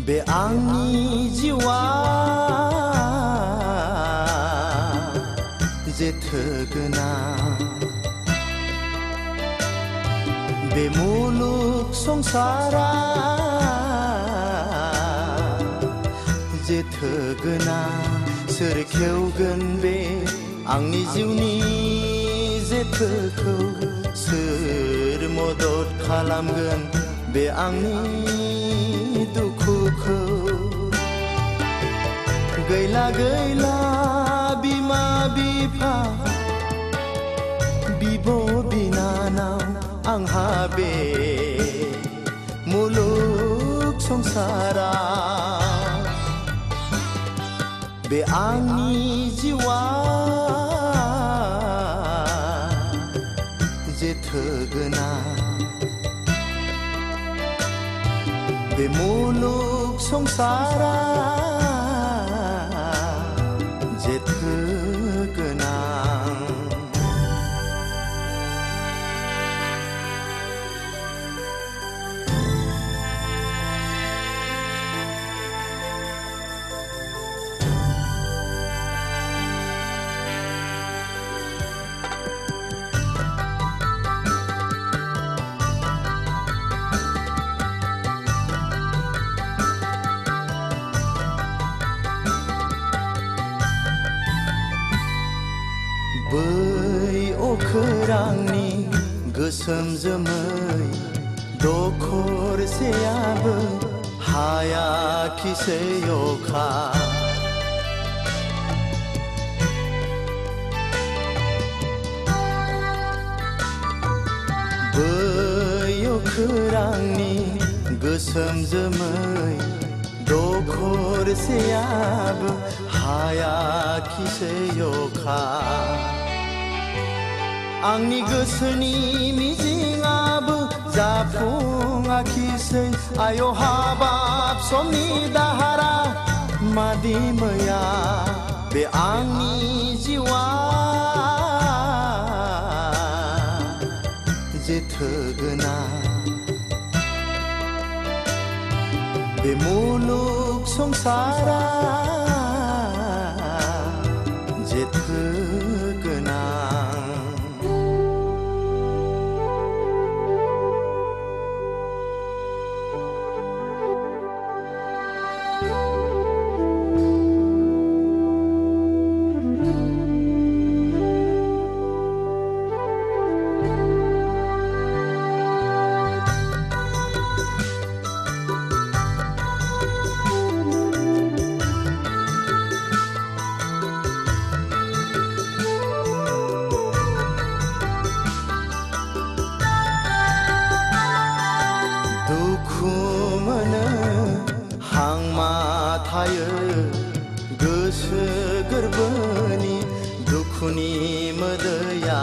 बे आंनि जिउआ जेथोगोनां बे मुलुग संसारा जेथोगोनां सोर खेवगोन बे आंनि जिउनि जेथोखौ सोर मदद खालामगोन बे आंनि दुखुखौ गैला गैला बिमा बिफा बिब' बिनानाव आंहा बे मुलुग संसारा बे आंनि जिउआ जेथोगोनां बे मुलुग संसारा जेथोगोनां बै अखोरांनि गोसोम जोमै दखरसेयाबो हायाखिसै अखा बै अखोरांनि गोसोम जोमै दखरसेयाबो हायाखिसै अखा आंनि गोसोनि मिजिंआबो जाफुङाखिसै आय' हाबाब समनि दाहारा मादि मैया बे आंनि जिउआ जेथोगोनां बे मुलुग संसारा जेथोगोनां दुखु मोनो हांमा थायो गोसो गोरबोनि दुखुनि मोदैया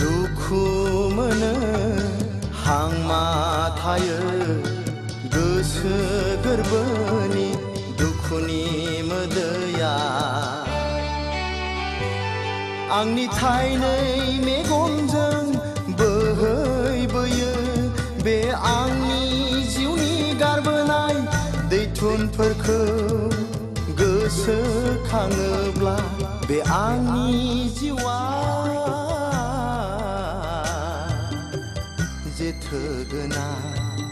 दुखु मोनो हांमा थायो गोसो गोरबोनि दुखुनि मोदैया आंनि थाइनै मेगनजों बोहैबोयो बे आंनि जिउनि गारबोनाय दैथुनफोरखौ गोसोखाङोब्ला बे आंनि जिउआ जेथोगोनां